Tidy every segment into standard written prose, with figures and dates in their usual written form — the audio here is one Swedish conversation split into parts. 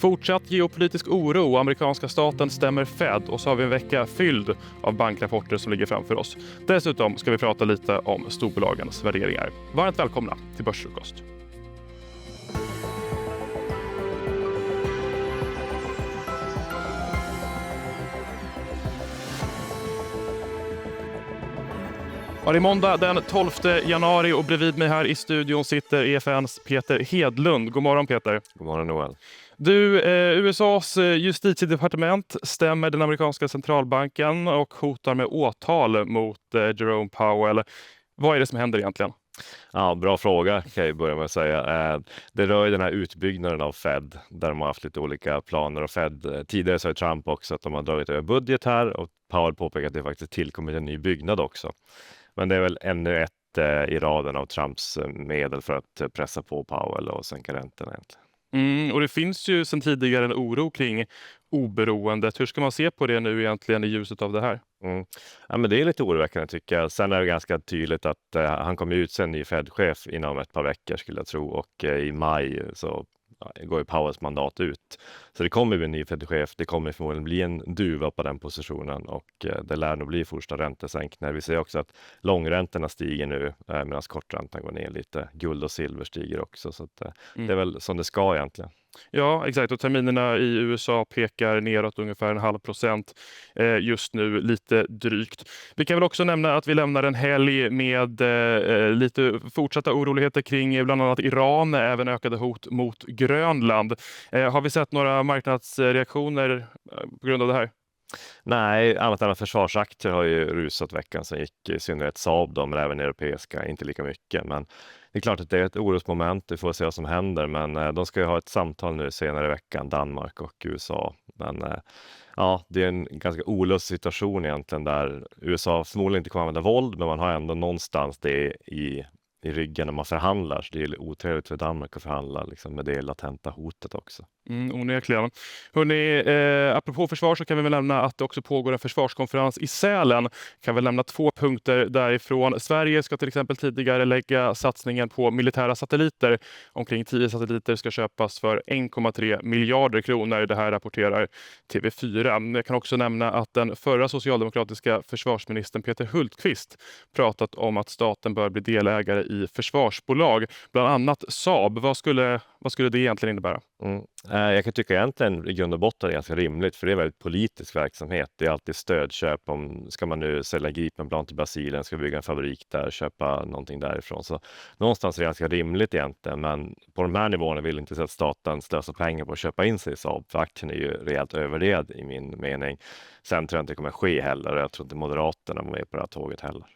Fortsatt geopolitisk oro, amerikanska staten stämmer Fed och så har vi en vecka fylld av bankrapporter som ligger framför oss. Dessutom ska vi prata lite om storbolagens värderingar. Varmt välkomna till Börsfrukost. Ja, det är måndag den 12 januari och bredvid mig här i studion sitter EFNs Peter Hedlund. God morgon Peter. God morgon Noel. Du, USAs justitiedepartement stämmer den amerikanska centralbanken och hotar med åtal mot Jerome Powell. Vad är det som händer egentligen? Ja, bra fråga kan jag börja med att säga. Det rör ju den här utbyggnaden av Fed där de har haft lite olika planer och Fed. Tidigare sa ju Trump också att de har dragit över budget här och Powell påpekar att det faktiskt tillkommit en ny byggnad också. Men det är väl ännu ett i raden av Trumps medel för att pressa på Powell och sänka räntorna egentligen. Och det finns ju sedan tidigare en oro kring oberoendet. Hur ska man se på det nu egentligen i ljuset av det här? Ja, men det är lite oroväckande tycker jag. Sen är det ganska tydligt att han kommer utse en ny Fed-chef inom ett par veckor skulle jag tro. Och i maj så går ju Powells mandat ut. Så det kommer bli en ny Fed-chef. Det kommer förmodligen bli en duva på den positionen och det lär nog bli första räntesänkningar. Vi ser också att långräntorna stiger nu medan korträntan går ner lite. Guld och silver stiger också. Så att, det är väl som det ska egentligen. Ja, exakt. Och terminerna i USA pekar neråt ungefär 0,5% just nu, lite drygt. Vi kan väl också nämna att vi lämnar en helg med lite fortsatta oroligheter kring bland annat Iran, även ökade hot mot Grönland. Har vi sett några marknadsreaktioner på grund av det här? Nej, annat än att försvarsaktier har ju rusat veckan som gick, i synnerhet Saab då, men även europeiska, inte lika mycket. Men det är klart att det är ett orosmoment, vi får se vad som händer, men de ska ju ha ett samtal nu senare i veckan, Danmark och USA. Men ja, det är en ganska olustig situation egentligen där USA förmodligen inte kommer använda våld, men man har ändå någonstans det i ryggen när man förhandlar. Så det är otrevligt för Danmark att förhandla liksom, med det latenta hotet också. Onekligen. Hörrni, apropå försvar så kan vi väl nämna att det också pågår en försvarskonferens i Sälen. Kan väl nämna 2 punkter därifrån. Sverige ska till exempel tidigare lägga satsningen på militära satelliter. Omkring 10 satelliter ska köpas för 1,3 miljarder kronor. Det här rapporterar TV4. Jag kan också nämna att den förra socialdemokratiska försvarsministern Peter Hultqvist pratat om att staten bör bli delägare i försvarsbolag. Bland annat Saab. Vad skulle det egentligen innebära? Jag kan tycka egentligen i grund och botten är ganska rimligt för det är väldigt politisk verksamhet. Det är alltid stödköp om ska man nu sälja Gripenplan till Brasilien, ska bygga en fabrik där, köpa någonting därifrån. Så någonstans är det ganska rimligt egentligen, men på de här nivåerna vill inte se att staten slösar pengar på att köpa in sig i Saab, för aktien är ju rejält övervärderad i min mening. Sen tror jag inte det kommer ske heller och jag tror inte Moderaterna var med på det här tåget heller.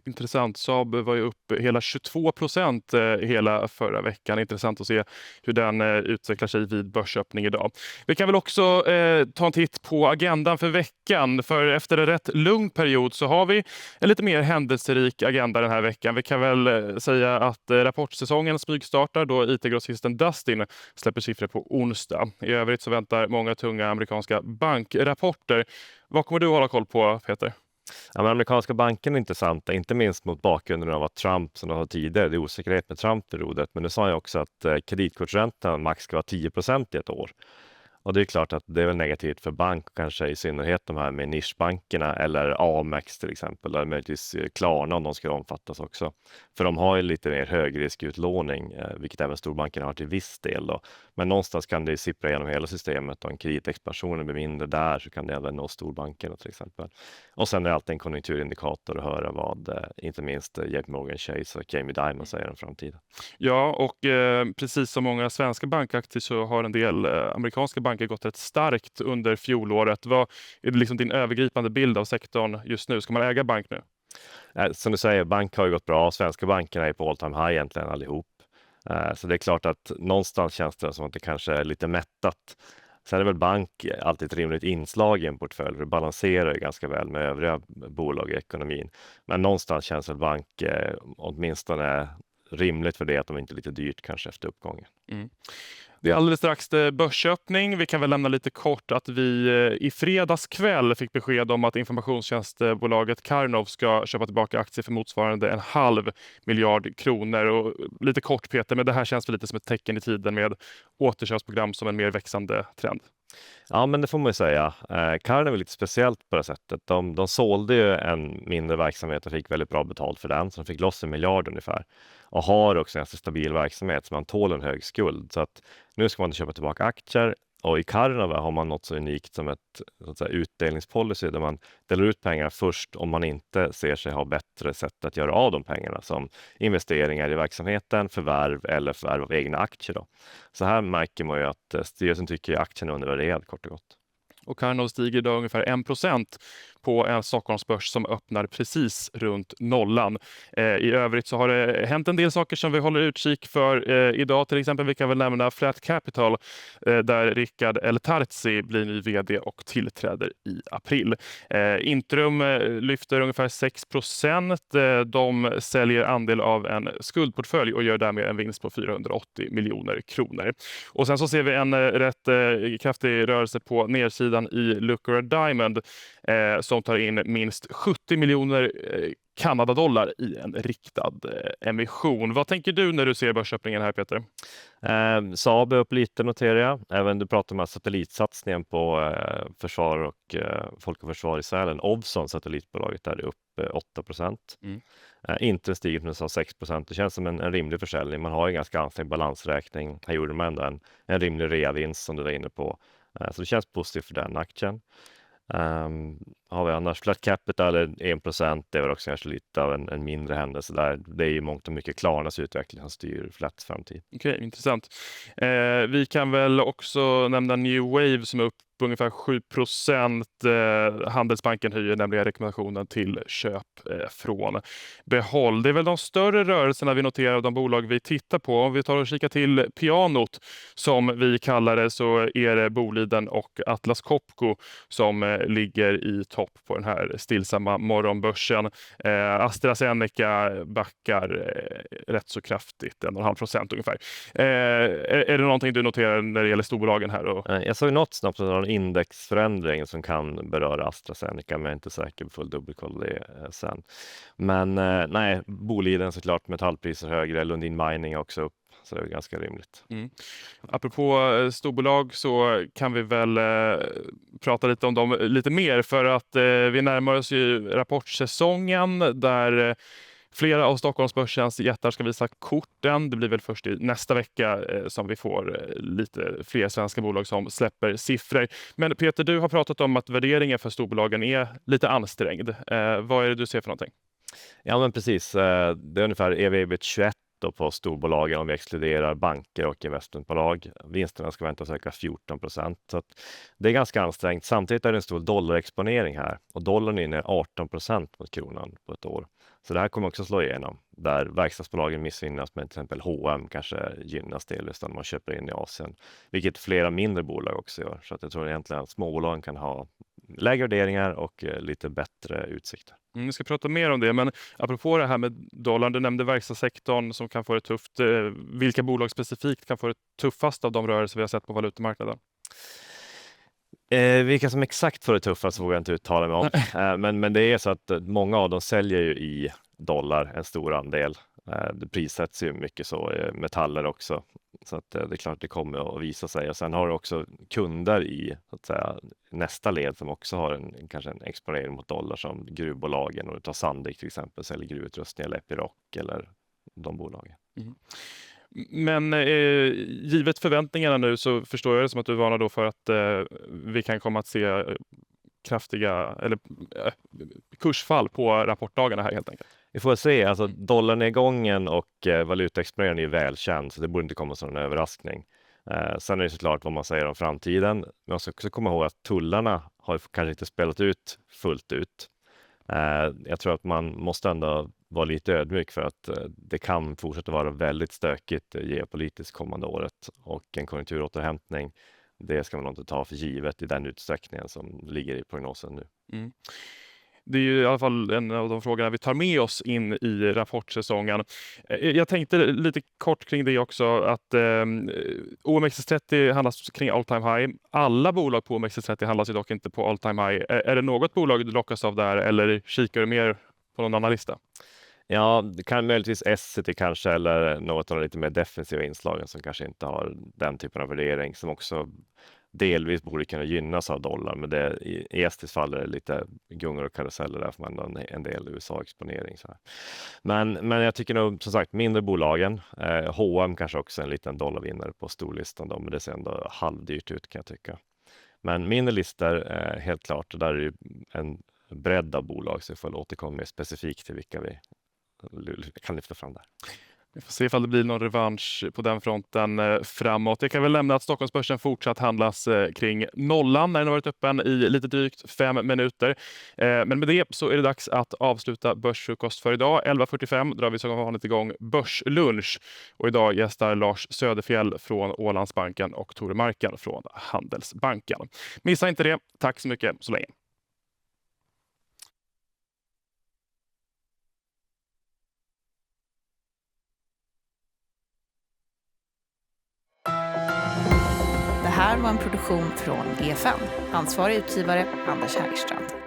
Intressant. Saab var ju upp hela 22% hela förra veckan. Intressant att se hur den utvecklar sig vid börsöppning idag. Vi kan väl också ta en titt på agendan för veckan. För efter en rätt lugn period så har vi en lite mer händelserik agenda den här veckan. Vi kan väl säga att rapportsäsongen smygstartar då IT-grossisten Dustin släpper siffror på onsdag. I övrigt så väntar många tunga amerikanska bankrapporter. Vad kommer du att hålla koll på, Peter? Ja, men amerikanska banken är intressanta, inte minst mot bakgrunden av att Trump, som de sa tidigare, det är osäkerhet med Trump i rodret, men nu sa jag också att kreditkortsräntan max ska vara 10% i ett år. Och det är klart att det är väl negativt för bank, kanske i synnerhet de här med nischbankerna eller Amex till exempel, eller möjligtvis Klarna om de ska omfattas också. För de har ju lite mer högriskutlåning, vilket även storbankerna har till viss del då. Men någonstans kan det sippra genom hela systemet och en kreditexpansion blir mindre där så kan det även nå storbankerna till exempel. Och sen är det alltid en konjunkturindikator att höra vad inte minst JP Morgan Chase och Jamie Dimon säger om framtiden. Ja, och precis som många svenska bankaktier så har en del amerikanska banker gått rätt starkt under fjolåret. Vad är det liksom din övergripande bild av sektorn just nu? Ska man äga bank nu? Som du säger, bank har ju gått bra. Svenska bankerna är på all time high egentligen allihop. Så det är klart att någonstans känns det som att det kanske är lite mättat. Sen är väl bank alltid ett rimligt inslag i en portfölj. Det balanserar ju ganska väl med övriga bolag i ekonomin. Men någonstans känns väl bank åtminstone rimligt för det att de inte är lite dyrt kanske efter uppgången. Det är alldeles strax börsöppning. Vi kan väl lämna lite kort att vi i fredags kväll fick besked om att informationstjänstebolaget Karnov ska köpa tillbaka aktier för motsvarande 0,5 miljard kronor. Och lite kort Peter, men det här känns väl lite som ett tecken i tiden med återköpsprogram som en mer växande trend. Ja, men det får man ju säga. Karnov är lite speciellt på det sättet. De sålde ju en mindre verksamhet och fick väldigt bra betalt för den, så de fick loss 1 miljard ungefär. Och har också en ganska stabil verksamhet så man tål en hög skuld. Så att nu ska man köpa tillbaka aktier. Och i Karnov har man något så unikt som ett så att säga, utdelningspolicy där man delar ut pengar först om man inte ser sig ha bättre sätt att göra av de pengarna, som investeringar i verksamheten, förvärv eller förvärv av egna aktier. Då. Så här märker man ju att styrelsen tycker att aktien är undervärderad kort och gott. Och Karnov stiger idag ungefär 1% på en Stockholmsbörs som öppnar precis runt nollan. I övrigt så har det hänt en del saker som vi håller utkik för idag. Till exempel vi kan väl nämna Flat Capital där Rickard El-Tarzi blir ny vd och tillträder i april. Intrum lyfter ungefär 6%. De säljer andel av en skuldportfölj och gör därmed en vinst på 480 miljoner kronor. Och sen så ser vi en rätt kraftig rörelse på nedsidan i Lucara Diamond som tar in minst 70 miljoner Kanadadollar i en riktad emission. Vad tänker du när du ser börsöppningen här Peter? Saab är upp lite noterar jag. Även du pratar om satellitsatsningen på försvar och folk och försvar i Sälen. Ovzon, satellitbolaget, där är upp 8%. Inte stiger från 6%. Det känns som en rimlig försäljning. Man har en ganska ansträngd balansräkning. Här gjorde man ändå en rimlig reavinst som du var inne på. Så det känns positivt för den aktien. Har vi annars Flat Capital är 1%, det är väl också kanske lite av en mindre händelse där. Det är ju mångt och mycket Klarnas utveckling som styr Flats framtid. Okej, intressant. Vi kan väl också nämna New Wave som är upp på ungefär 7%. Handelsbanken höjer nämligen rekommendationen till köp från behåll. Det är väl de större rörelserna vi noterar av de bolag vi tittar på. Om vi tar och kikar till pianot som vi kallar det, så är det Boliden och Atlas Copco som ligger i topp på den här stillsamma morgonbörsen. AstraZeneca backar rätt så kraftigt, 1,5% ungefär. Är det någonting du noterar när det gäller storbolagen här? Jag såg något snabbt om en indexförändring som kan beröra AstraZeneca, men jag är inte säker på full dubbelkoll det sen. Men nej, Boliden såklart, metallpriser högre, Lundin Mining också upp. Så det är ganska rimligt. Apropå storbolag så kan vi väl prata lite om dem lite mer, för att vi närmar oss ju rapportsäsongen där flera av Stockholmsbörsens jättar ska visa korten. Det blir väl först i nästa vecka som vi får lite fler svenska bolag som släpper siffror. Men Peter, du har pratat om att värderingen för storbolagen är lite ansträngd. Vad är det du ser för någonting? Ja, men precis. Det är ungefär EV/EBIT 21 då på storbolagen om vi exkluderar banker och investmentbolag. Vinsterna ska väntas öka 14%. Så att det är ganska ansträngt. Samtidigt är det en stor dollarexponering här och dollarn är ner 18% mot kronan på ett år. Så det här kommer också slå igenom, där verkstadsbolagen missgynnas, men till exempel H&M kanske gynnas delvis när man köper in i Asien, vilket flera mindre bolag också gör. Så att jag tror egentligen att småbolagen kan ha lägre värderingar och lite bättre utsikter. Vi ska prata mer om det, men apropå det här med dollarn, du nämnde verkstadssektorn som kan få det tufft. Vilka bolag specifikt kan få det tuffast av de rörelser vi har sett på valutamarknaden? Vilka som exakt får det tuffast vågar jag inte uttala mig om. Men det är så att många av dem säljer ju i dollar, en stor andel. Det prissätts ju mycket så, metaller också. Så att det är klart att det kommer att visa sig. Och sen har du också kunder i så att säga, nästa led som också har kanske en exponering mot dollar, som gruvbolagen. Och du tar Sandvik till exempel, säljer gruvutrustning, eller Epiroc eller de bolagen. Men givet förväntningarna nu så förstår jag det som att du varnar då för att vi kan komma att se kraftiga kursfall på rapportdagarna här helt enkelt. Vi får se, alltså dollarnedgången och valutaexponeringen är ju välkänd, så det borde inte komma som en överraskning. Sen är det såklart vad man säger om framtiden. Men man ska också komma ihåg att tullarna har kanske inte spelat ut fullt ut. Jag tror att man måste ändå vara lite ödmjuk för att det kan fortsätta vara väldigt stökigt geopolitiskt kommande året, och en konjunkturåterhämtning, det ska man inte ta för givet i den utsträckningen som ligger i prognosen nu. Det är ju i alla fall en av de frågorna vi tar med oss in i rapportsäsongen. Jag tänkte lite kort kring det också, att OMXS30 handlas kring all time high. Alla bolag på OMXS30 handlas ju dock inte på all time high. Är det något bolag du lockas av där, eller kikar du mer på någon annan lista? Ja, det kan möjligtvis Essity kanske, eller något av de lite mer defensiva inslagen som kanske inte har den typen av värdering, som också delvis borde kunna gynnas av dollar. Men det, i Estis fall är det lite gungor och karuseller, där får man en del USA-exponering. Så här. Men jag tycker nog, som sagt, mindre bolagen. H&M kanske också en liten dollarvinnare på storlistan då, men det ser ändå halvdyrt ut kan jag tycka. Men mindre listor, helt klart, och där är det ju en bredd av bolag, så jag får återkomma mer specifikt till vilka vi kan lyfta fram där. Vi får se ifall det blir någon revansch på den fronten framåt. Jag kan väl nämna att Stockholmsbörsen fortsatt handlas kring nollan när den har varit öppen i lite drygt 5 minuter. Men med det så är det dags att avsluta Börsfrukost för idag. 11.45 drar vi som vanligt igång Börslunch. Och idag gästar Lars Söderfjell från Ålandsbanken och Tore Marken från Handelsbanken. Missa inte det. Tack så mycket så länge. Det här var en produktion från EFN. Ansvarig utgivare Anders Hägerstrand.